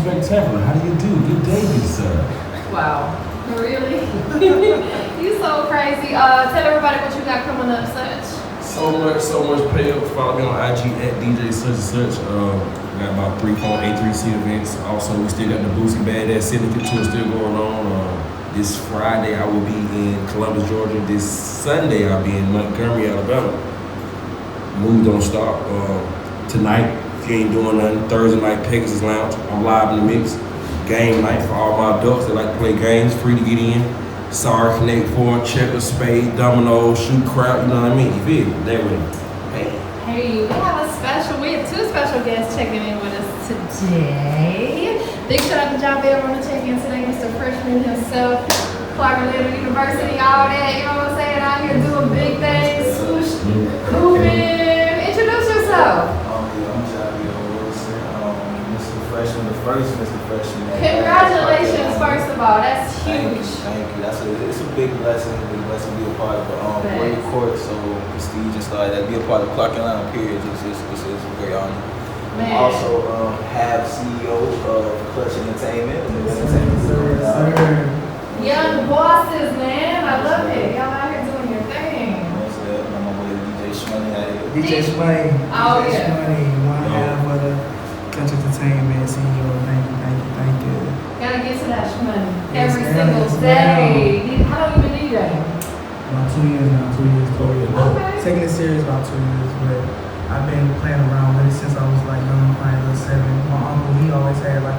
spectacular. How do you do? Good debut, sir. Wow. Really? You so crazy. Tell everybody what you got coming up, such. So much pay up. Follow me on IG at DJ such and such. We got about 3, 4 A3C events. Also, we still got the Boosie Badass Syndicate tour still going on. This Friday, I will be in Columbus, Georgia. This Sunday, I'll be in Montgomery, Alabama. Mood don't stop. Tonight, if you ain't doing nothing, Thursday night, Pegasus Lounge. I'm live in the mix. Game night for all my adults that like to play games, free to get in. Sorry, Connect 4, checkers, spade, dominoes, shoot crap, you know what I mean? You feel me? That way. Hey, we have 2 special guests checking in with us today. Big shout out to John Bell on the check-in today, Mr. Freshman himself, Clark Atlanta University, all that, you know what I'm saying? Out here doing big things, swoosh, moving. Introduce yourself. Freshman, the first Mr. Freshman. Congratulations, first of all. That's huge. Thank you. It's a big blessing. To be a part of Warrior Court, so prestige and stuff like that. Be a part of Clark Atlanta, period. It's a great honor. Man. Also, have CEO of Clutch Entertainment. Young bosses, man. I love it. Y'all out here doing your thing. I'm on my way to DJ Shmoney out here. DJ Shmoney. Oh, DJ yeah. Shmoney, one half of the Clutch Entertainment CEO. Thank you. Gotta get to that money Yes, every ma'am. single Yes, day. How long you been DJ? About 2 years now, 2 years. Okay. Taking it serious about 2 years, but I've been playing around with it since I was like young, probably little 7. My uncle, he always had like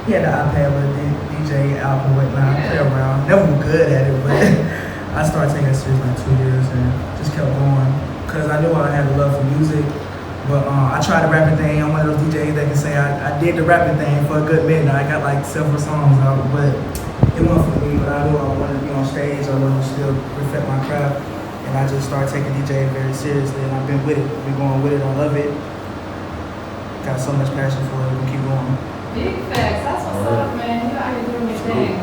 he had the iPad with a DJ album and whatnot. Yeah. Play around. Never was good at it, but I started taking it serious like 2 years and just kept going. Cause I knew I had a love for music. But I tried the rapping thing. I'm one of those DJs that can say I did the rapping thing for a good minute. I got like several songs out, but it wasn't for me. But I knew I wanted to be on stage. I wanted to still perfect my craft. And I just started taking DJing very seriously. And I've been with it. Been going with it. I love it. Got so much passion for it. We keep going. Big facts. That's what's up, man. You out here doing your thing.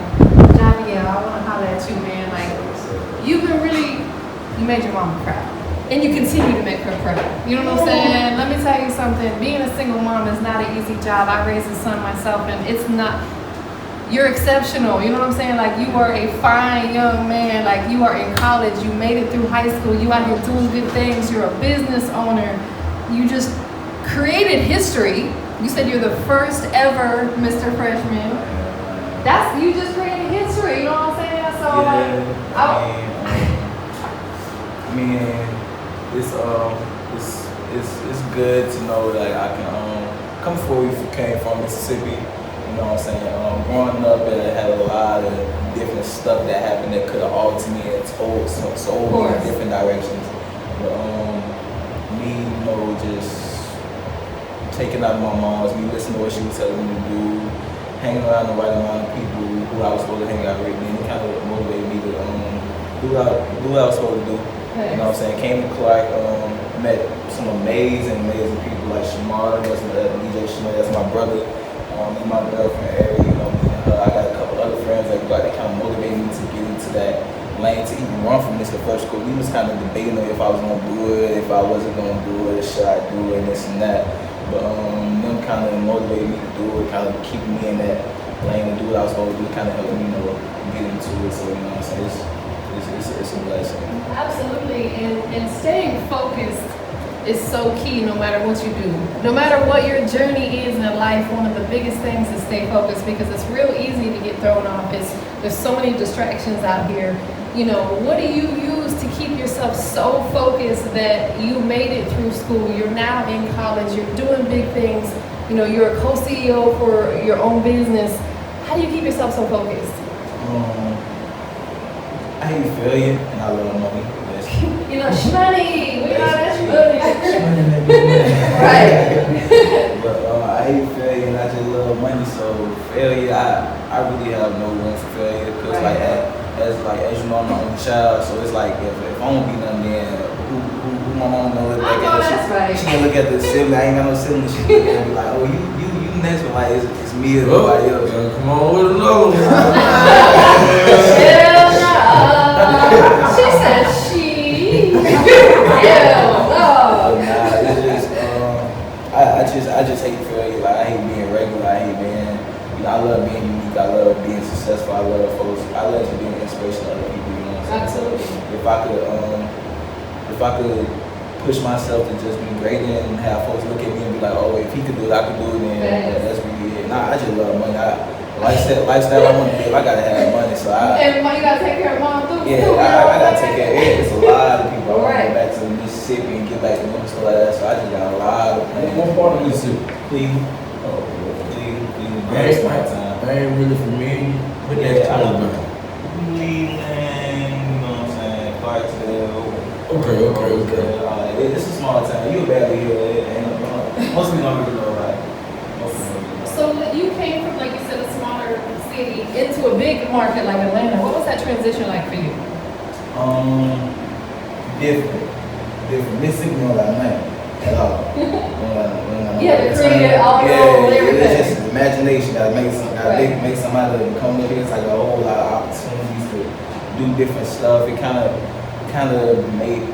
Javier, I want to holler at you, man. Like, you made your mama proud. And you continue to make her proud. You know what I'm saying? Let me tell you something. Being a single mom is not an easy job. I raised a son myself, and it's not. You're exceptional. You know what I'm saying? Like, you are a fine young man. Like, you are in college. You made it through high school. You out here doing good things. You're a business owner. You just created history. You said you're the first ever Mr. Freshman. You just created history. You know what I'm saying? So, it's good to know that I can come before we came from Mississippi. You know what I'm saying? Growing up, it had a lot of different stuff that happened that could have altered me and told so many different directions. But me, just taking out my mom's, me listening to what she was telling me to do, hanging around the right amount of people who I was supposed to hang out with, and it kind of motivated me to do what I was supposed to do. You know what I'm saying? Came to Clark, met some amazing people like Shamar, that's DJ Shamar, that's my brother, and my girlfriend Ari, you know, I got a couple other friends that kind of motivated me to get into that lane to even run from this the first school. We was kind of debating if I was gonna do it, if I wasn't gonna do it, should I do it, and this and that. But them kind of motivated me to do it, kind of keeping me in that lane to do what I was supposed to do, kind of helping me, get into it. So, you know what I'm saying? It's a blessing. Absolutely, and staying focused is so key no matter what you do. No matter what your journey is in life, one of the biggest things is stay focused, because it's real easy to get thrown off. There's so many distractions out here. What do you use to keep yourself so focused that you made it through school, you're now in college, you're doing big things, you're a co-CEO for your own business. How do you keep yourself so focused? I hate failure and I love money. Shmoney, we know that's money. Right. But I hate failure and I just love money. So failure, I really have no room for failure, because as you know, I'm my own child. So it's like if I don't be nothing, then who my mom gonna look back at? She gonna look at the sibling. I ain't got no siblings. She gonna be like, oh, you next one. Like it's me or nobody else. Come on with another one. She said she. I just hate failure. Like I hate being regular. I hate being I love being unique. I love being successful. I love folks. I love to be an inspiration to other people. You know what I'm saying? Absolutely. So if I could push myself to just be great and have folks look at me and be like, oh, if he could do it, I could do it. Then Yes. that's really it. Nah, I just love money. Lifestyle I want to live. I gotta have money. So And you gotta take care of mom too. yeah, I gotta take care of it. It's a lot of people. I want to Right. go back to Mississippi and get back to Memphis stuff like that. So I just got a lot of plans. What part of Mississippi? Please. Oh, That's my time. I ain't really familiar with that Yeah, I kind know. of. Cleveland, you know what I'm saying? Clarksville. Okay. It's a small town. You barely hear it. Most people don't really know about it. So you came from, like you said, a smaller city into a big market like Atlanta. What was that transition like for you? Different. Mississippi don't like money at all. You had to create it all your own, everything. It's just imagination. Gotta make some. Right. Make somebody to come up here. It's like a whole lot of opportunities to do different stuff. It kind of helped me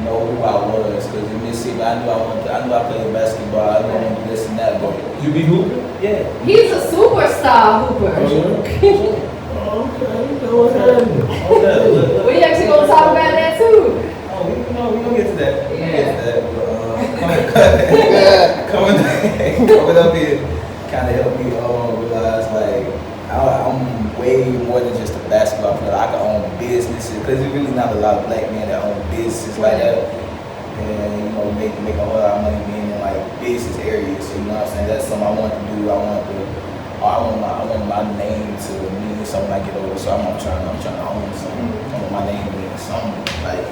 know who I was. Cause in Mississippi, I knew I played basketball. I knew I wanted this and that. But You be hooping? yeah. He's a superstar hooper. Okay. We actually gonna talk about that too. Oh, we gonna get to that. Yeah. Coming up here kind of helped me realize like I'm way more than just a basketball player. I can own businesses because there's really not a lot of black men that own businesses like that, and make a whole lot of money being in like business areas. So you know what I'm saying? That's something I want to do. I want my name to mean something when I get older. So I'm trying to own something. I want my name to mean something like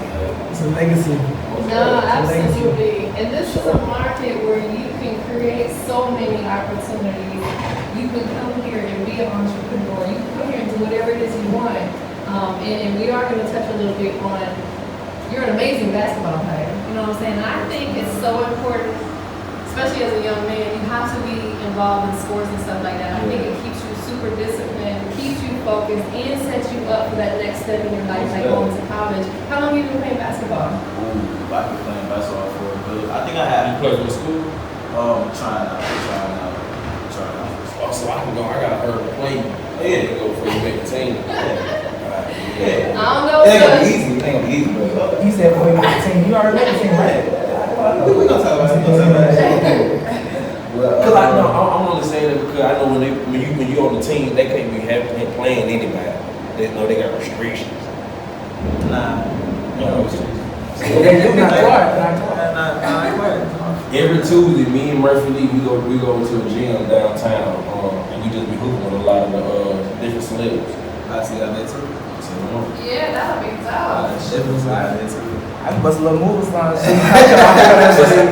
It's a legacy. No, absolutely. And this is a market where you can create so many opportunities. You can come here and be an entrepreneur. You can come here and do whatever it is you want. And we are going to touch a little bit on, you're an amazing basketball player. You know what I'm saying? And I think it's so important, especially as a young man, you have to be involved in sports and stuff like that. I think it keeps you super disciplined, keeps you focused, and sets you up for that next step in your life, like going to college. How long have you been playing basketball? Ooh, I've been playing basketball for a bit. I think I had. You play with school? Trying out. Oh, so I can go. I gotta earn a play. Yeah. To go for you make a team. Yeah. I don't know. It ain't gonna be easy. But He said, "Boy, you got a team. You already got a team, right?" we gonna talk about it. Cause I'm only saying that because I know when you on the team, they can't be playing anybody. They know they got restrictions. Nah. No, Every Tuesday, me and Murphy Lee, we go to a gym downtown, and we just be hooping with a lot of the different celebs. I see how that too. Yeah, that'll be tough. I can bust a little moves on.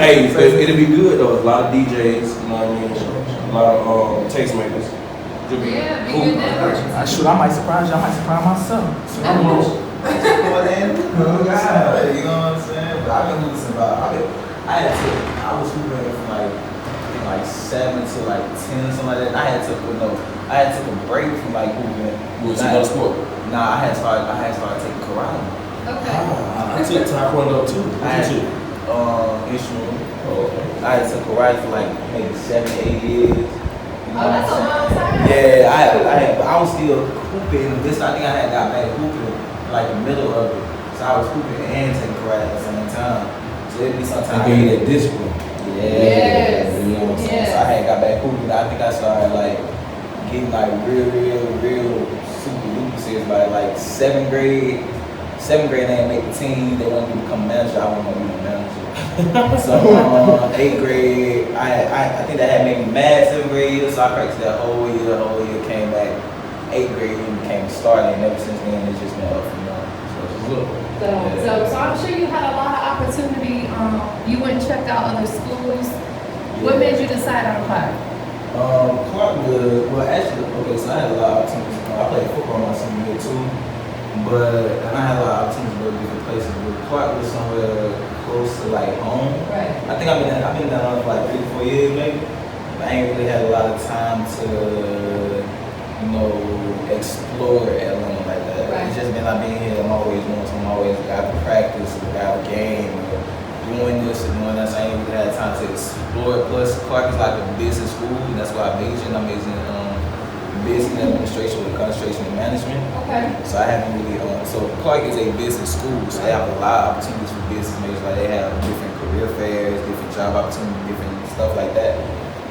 Hey, it'll be good though. A lot of DJs, you know what I mean? A lot of tastemakers. Yeah, be good network. Shoot, I might surprise you. I might surprise myself. You know what I'm saying? But I've been hooping since I was hooping from like 7 to like 10 or something like that. I had took a break from like hooping. Was it no sport? Nah, I had started taking karate. Okay. I took taekwondo too. I had instrument. I had took karate for like maybe 7-8 years. Oh, that's a long time. Yeah, I was still hooping. I think I had got back hooping like the middle of it. So I was hooping and taking karate at the same time. So it'd be sometimes. I gave you that discipline. Yes. You know what I'm saying? So I had got back hooping. I think I started like getting like real super loopy serious by like 7th grade. 7th grade, they didn't make the team. They wanted me to become a manager. I wasn't gonna be a manager. So 8th grade, I think that had made me mad 7th grade. So I practiced that whole year. Came back 8th grade and became a starter. And ever since then, it's just been up from there. So it's just look. So I'm sure you had a lot of opportunity. You went and checked out other schools. What made you decide on Clark? Clark was, well actually, okay, so I had a lot of opportunities. I played football my senior year too, and I had a lot of opportunities to go to different places. But Clark was somewhere close to like home. Right. I think I've been down for like 3 to 4 years maybe. But I ain't really had a lot of time to, explore Atlanta like that. Right. It's just been I've been here. I'm always doing something. I'm always got to practice, got a game. doing this and doing that. So I ain't really had time to explore it. Plus, Clark is like a business school, and that's why I majored. I majored in business administration with concentration in management. Okay. So I haven't really, so Clark is a business school, so they have a lot of opportunities for business majors. Like they have different career fairs, different job opportunities, different stuff like that.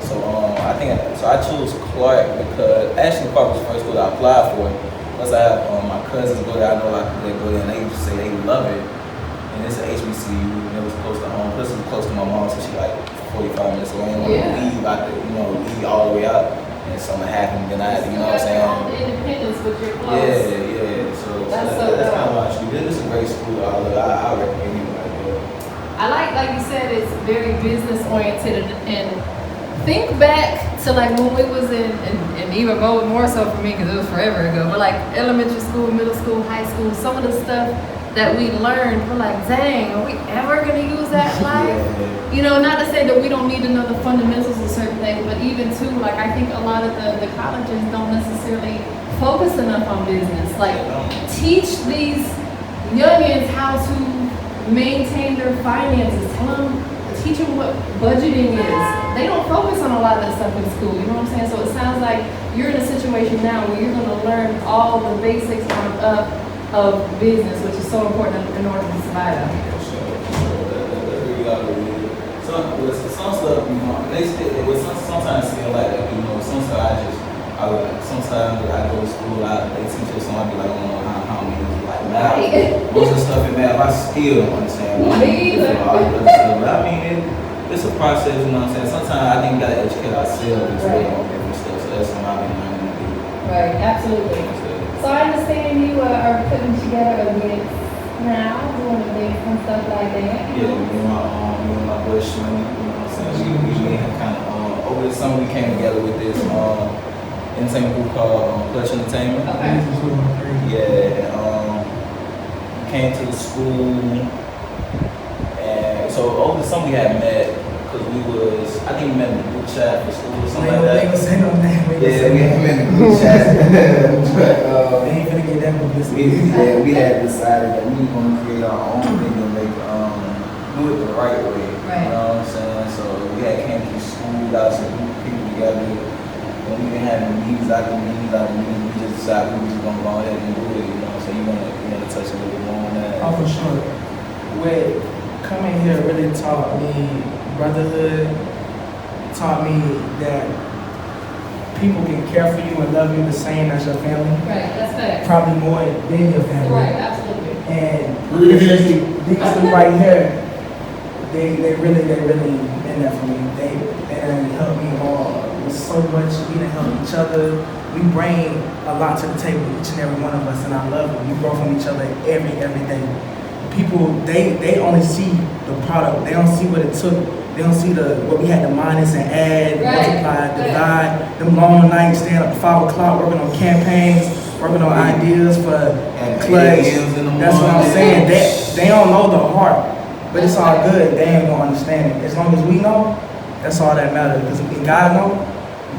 So I think, so I chose Clark because actually Clark was the first school that I applied for. Plus I have my cousins go there, I know a lot of people that go there and they just say they love it. And it's an HBCU and it was close to home. Plus it was close to my mom, so she like 45 minutes away. I didn't want to leave out there, leave all the way out. And something happened, then I, you know what I'm saying? Your own independence with your clothes. Yeah. So that's kind of what I should do. This is a great school. I recommend anybody. I like you said, it's very business oriented and think back to like when we was in even more so for me because it was forever ago, but like elementary school, middle school, high school, some of the stuff that we learned, we're like, dang, are we ever gonna use that in life? Not to say that we don't need to know the fundamentals of certain things, but even too, like I think a lot of the colleges don't necessarily focus enough on business. Like teach these youngins how to maintain their finances. Teach them what budgeting is. They don't focus on a lot of that stuff in school, you know what I'm saying? So it sounds like you're in a situation now where you're gonna learn all the basics of business, which is so important in order to survive out here. Some stuff, sometimes feel like, some stuff sometimes I go to school, they teach us something, I be like, I don't know how many, like math. Most of the stuff in math, I still don't understand. But I mean, it's a process, you know what I'm saying? Sometimes I think we gotta educate ourselves as well on different stuff, so that's something I've been learning to do. Right, absolutely. So I understand you are putting together events now, doing events and stuff like that. Yeah, me and my boy Shmoney, you know what I'm saying? We kind of, over the summer we came together with this entertainment group called Clutch Entertainment. Okay. Yeah, we came to the school, and so over the summer we had met, because I think we met in the group chat for school or something like that. Yeah, we had met in the group chat. They ain't finna get that publicity. We had decided that we were going to create our own thing and make, do it the right way. Right. You know what I'm saying? So we had came to school, got some people together. When we been having meetings, we just decided we was going to go ahead and do it. You know, so you want to touch a little bit more on that? Oh, for sure. Coming here really taught me brotherhood, taught me that people can care for you and love you the same as your family. Right, that's fact. Probably more than your family. Right, absolutely. And especially these two right here, they really been there for me. They done helped me all with so much. We done help each other. We bring a lot to the table, each and every one of us, and I love it. We grow from each other every day. People, they only see the product. They don't see what it took. They don't see what we had to minus and add, multiply, divide. Them long nights, staying up to 5 o'clock, working on campaigns, working on ideas for Clutch. That's what I'm saying. They don't know the heart, but it's all good. They ain't gonna understand it. As long as we know, that's all that matters. Because if God know,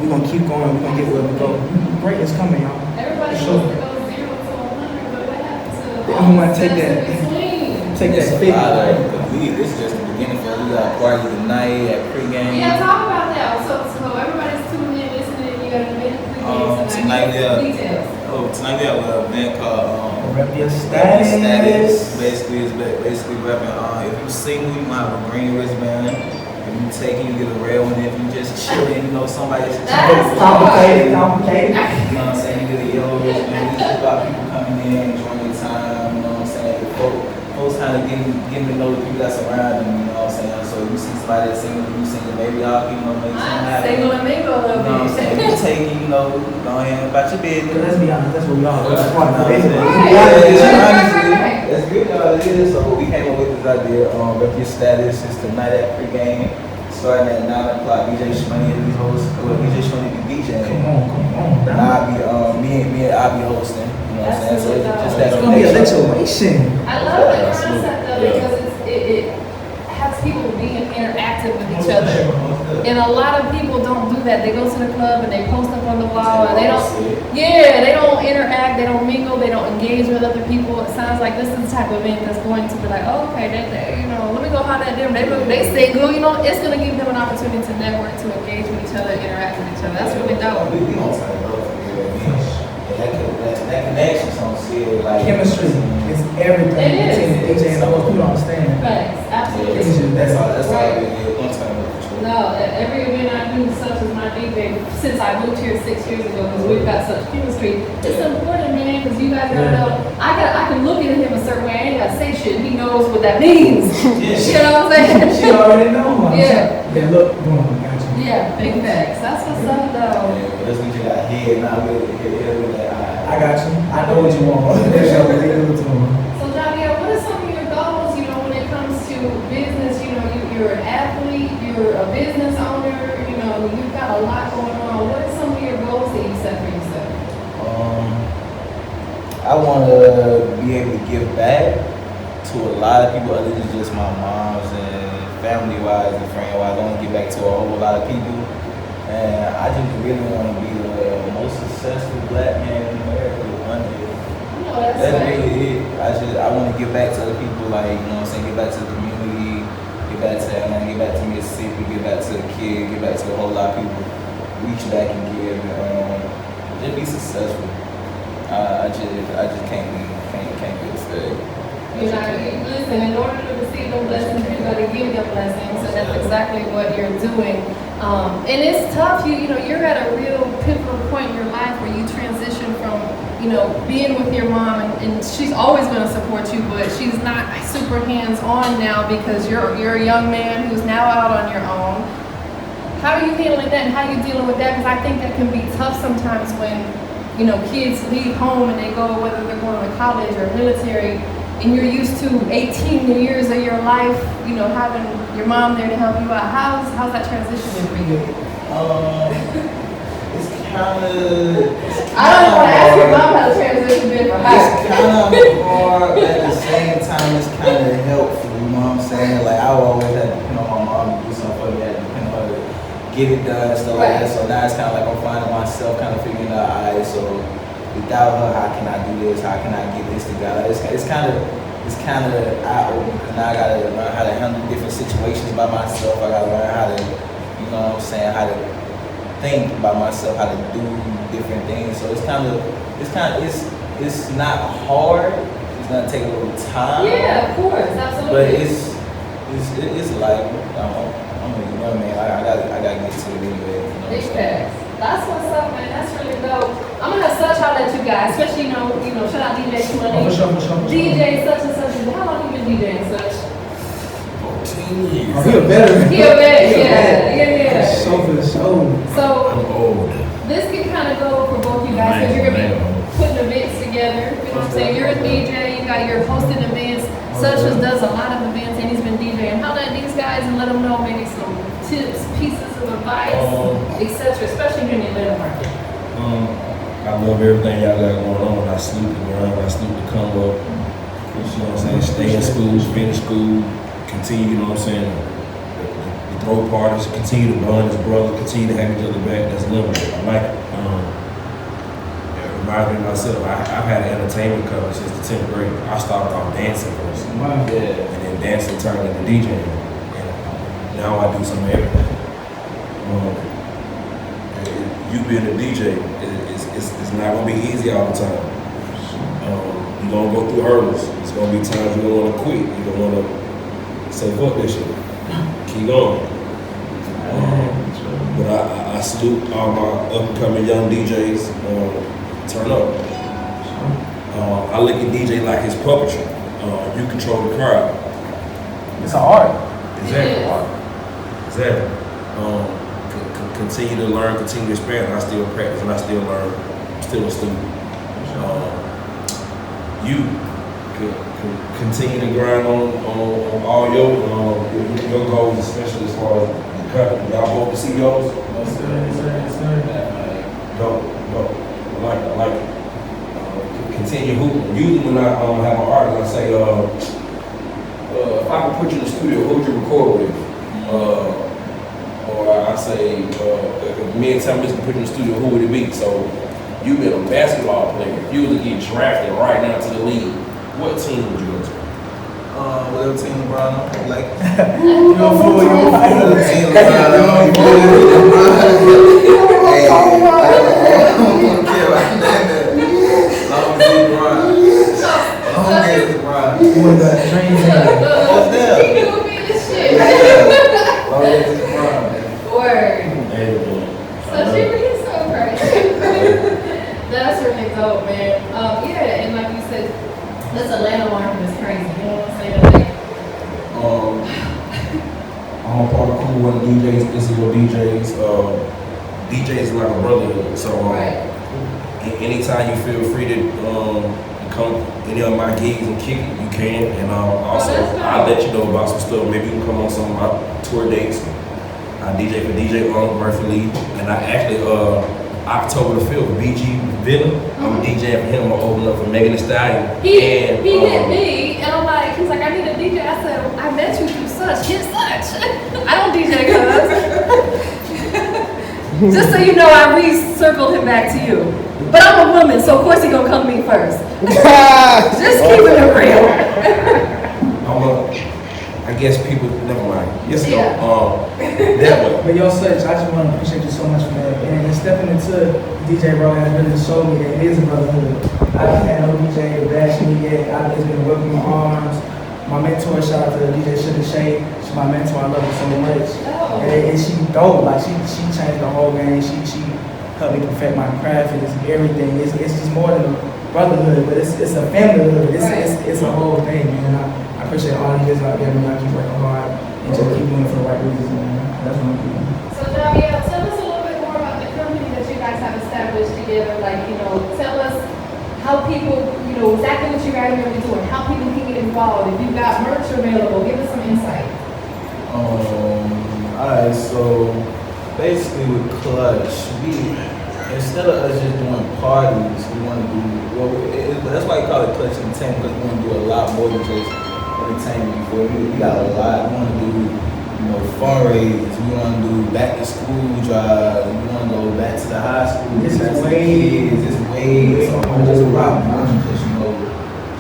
we're gonna keep going. We're gonna get where we go. Greatness coming, y'all. Everybody sure. wants to go 0 to 100, but what happens to They don't want to take that. Take that 50. This is just the beginning for we got party tonight at pregame. Yeah, talk about that. So everybody's tuning in, listening. You got an event pregame tonight. Details. Tonight we have an event called Rep Your Status. Basically, it's basically repping. If you single, you might have a green wristband. If you taking, you get a red one. If you just chilling, somebody's Complicated. You know what I'm saying? You get a yellow wristband. We just got people coming in, enjoying their time. You know what I'm saying? Folks kind of getting to know the people that's around them. You know what I'm saying? So if you see somebody that's single, you single, maybe y'all make something happen. Single and mingle a little bit. You know what I'm saying? If you taking, go ahead about your business. Let's be honest, that's what we all do. That's Right. That's good, y'all. It is. So we came up with this idea. Rep Your Status is tonight at pregame, starting at 9 o'clock. DJ Shmoney will be hosting. DJ Shmoney will be DJing. Come on. And I'll be hosting. You know what I'm saying? So it's just that. It's gonna be a situation. I love the concept of it because it has people being interactive with each other. And a lot of people don't do that. They go to the club and they post up on the wall and they don't interact, they don't mingle, they don't engage with other people. It sounds like this is the type of event that's going to be like, oh, okay, they let me go holler at them. They single, it's going to give them an opportunity to network, to engage with each other, interact with each other. That's really dope. We don't turn it up. That connection, so like chemistry is everything. It is. DJ and those people don't understand. Facts, absolutely. That's all. That's Right. all. It don't turn it up. No, every event I do, such as my DJ, since I moved here 6 years ago, because we've got such chemistry, it's important, man, because you guys gotta know, I can look at him a certain way, I ain't gotta say shit, he knows what that means. Yeah. You know what I'm saying? She already know. Yeah. Yeah, look, boom, got you. Yeah, big facts. That's what's up, though. That's what you got here. Now I got you. I know what you want. That's what we do to him. So, Javier, what are some of your goals, when it comes to business? You're an athlete, you're a business owner, you've got a lot going on. What are some of your goals that you set for yourself? I want to be able to give back to a lot of people other than just my moms and family-wise and friend-wise. I want to give back to a whole lot of people. And I just really want to be the most successful black man in America one day. That's really it. I want to give back to other people, like, give back to the community, give back to Atlanta, give back to Mississippi, give back to the kid, give back to a whole lot of people. Reach back and give, and just be successful. I just can't be a stud. Listen, in order to receive the blessings, you got to give your blessings, and that's exactly what you're doing. And it's tough. You're at a real pivotal point in your life where you transition from, being with your mom, and she's always going to support you, but she's not super hands-on now because you're a young man who's now out on your own. How are you handling that, and how are you dealing with that? Because I think that can be tough sometimes when, kids leave home and they go, whether they're going to college or military, and you're used to 18 years of your life, having your mom there to help you out. How's that transition been for you? It's kind of. I don't want to ask your mom how the transition been for her. It's kind of hard, but at the same time, it's kind of helpful. You know what I'm saying? Like, I always had to depend on my mom to do something for me. I had to depend on her to get it done and stuff like that. So now it's kind of like I'm finding myself kind of figuring out, all right, so without her, how can I do this? How can I get this together? It's kind of eye-opening because now I got to learn how to handle different situations by myself. I got to learn how to, how to think by myself, how to do different things. So it's not hard. It's gonna take a little time. Yeah, of course, absolutely. But it's like I'm a young man. I gotta get to it anyway. Big facts. That's what's up, man. That's really dope. I'm gonna have such holler at you guys, especially shout out DJ Money. For sure. DJ such and such. How long you been DJing such? 14 years. Oh, he a veteran. Yeah. So for the show. So I'm old. this can kind of go for both you guys because you're gonna be putting events together. You know what I'm saying? You're a DJ. You're hosting events. Such as does a lot of events, and he's been DJing. Holler at these guys and let them know maybe some tips, pieces of advice, etc. Especially here in the Atlanta market. I love everything y'all got going on. I salute the grind. I salute the come up. You know what I'm saying? Stay in school, finish school, continue, you know what I'm saying? The throw parties, continue to bond as brothers, continue to have each other back. That's lovely. I like it. Reminding myself, I've had an entertainment cover since the 10th grade. I started off dancing first. Wow. Yeah. And then dancing turned into DJing. And now I do some of everything. You being a DJ, it's not going to be easy all the time. You're going to go through hurdles. It's going to be times you don't want to quit. You don't want to say, fuck this shit. Keep going. But I salute all my up-and-coming young DJs. Turn up. I look at DJ like his puppetry. You control the crowd. It's an art. Exactly. Exactly. Continue to learn, continue to expand. I still practice and I still learn. I'm still a student. You continue to grind on all your goals, especially as far as the company. Y'all both the CEOs. Yes, sir. I like it. Continue hooping. Usually when I have an artist, I say, if I could put you in the studio, who would you record with? Or I I say, me and Tampa can put you in the studio, who would it be? So, you've been a basketball player. If you were to get drafted right now to the league, what team would you go to? Whatever team LeBron, like. You don't fool, you don't Whatever fool. team LeBron, I don't care about that. Long as it's LeBron. Long as it's LeBron. You want the dream team. Almost there. He would be the shit. Long as it's LeBron. Word. Hey, So she really so crazy. That's really dope, man. Yeah, and like you said, this Atlanta market is crazy. You know what I'm saying? Like, I'm a part of cool one DJs, this is your DJs. DJs is like a brotherhood. So right. anytime you feel free to come any of my gigs and kick it, you can. And also I'll let you know about some stuff. Maybe you can come on some of my tour dates. I DJ for DJ Murphy Lee, and I actually October the 5th, BG Villa. I'm DJing for him. I'm opening up for Megan Thee Stallion. He hit me, and I'm like, he's like, I need a DJ. I said, I met you through such, hit such. I don't DJ cuz. Just so you know, I re-circled him back to you. But I'm a woman, so of course he gonna come to me first. Just keeping it real. I guess people, never mind. Yes, Yeah. that way. But yo, Such, I just want to appreciate you so much for that. And stepping into DJ role has really showed me that it is a brotherhood. I haven't had no DJ to bash me yet. It's been welcoming arms. My mentor, shout out to DJ Sugar Shay. She's my mentor. I love her so much. Oh. And she dope. Like she changed the whole game. She helped me perfect my craft. And it's everything. It's just more than a brotherhood, but it's a familyhood. It's a whole thing, man. I appreciate all you guys out there, man. I keep working hard and just keep doing it for the right reasons, man. That's what I'm doing. So Javier, tell us a little bit more about the company that you guys have established together. Like, tell us how people, exactly what you guys are going to be doing, how people can get involved. If you've got merch available, give us some insight. Alright, so basically with Clutch, instead of us just doing parties, we want to do, that's why we call it Clutch Entertainment, because we want to do a lot more than just entertainment. We got a lot. We want to do, fundraisers. We want to do back to school drives. We want to go back to the high school. This is It's way just a lot more than just,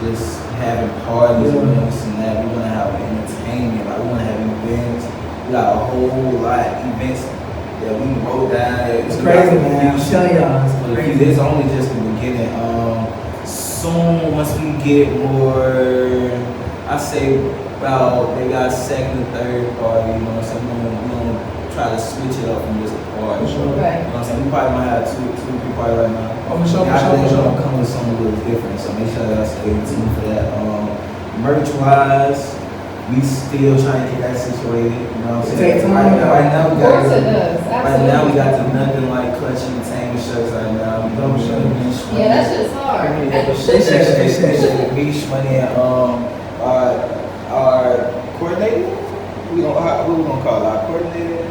just having parties and this and that. We want to have entertainment. Like, we want to have events. We got a whole lot of events that we wrote down. It's crazy, man. I'm telling y'all, it's crazy. It's only just the beginning. Soon, once we get more, I say about they got second and third party, so we're gonna try to switch it up from just a party. Right. We probably might have two, three parties right now. Oh, for sure, I think for sure. we're gonna come with something a little different, so make sure y'all stay tuned for that. Merch wise, we still trying to get that situated. It takes time. Right now we Of got course it does. right now we Absolutely. got the nothing like Clutch Entertainment shirts right now. Yeah, that shit's hard. Mish Money and our coordinator. What we gonna call our coordinator?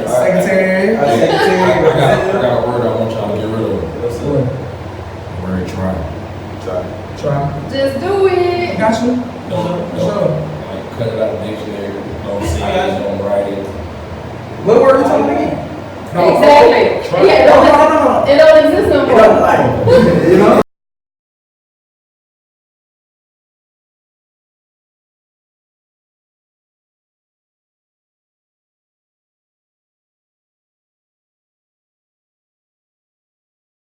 Secretary. Our secretary. I got a word I want y'all to get rid of. What's What? Word try. Try. Just do it. Got you? Don't like cut it out of the dictionary. Don't say it, don't write it. What word are we talking again? Exactly.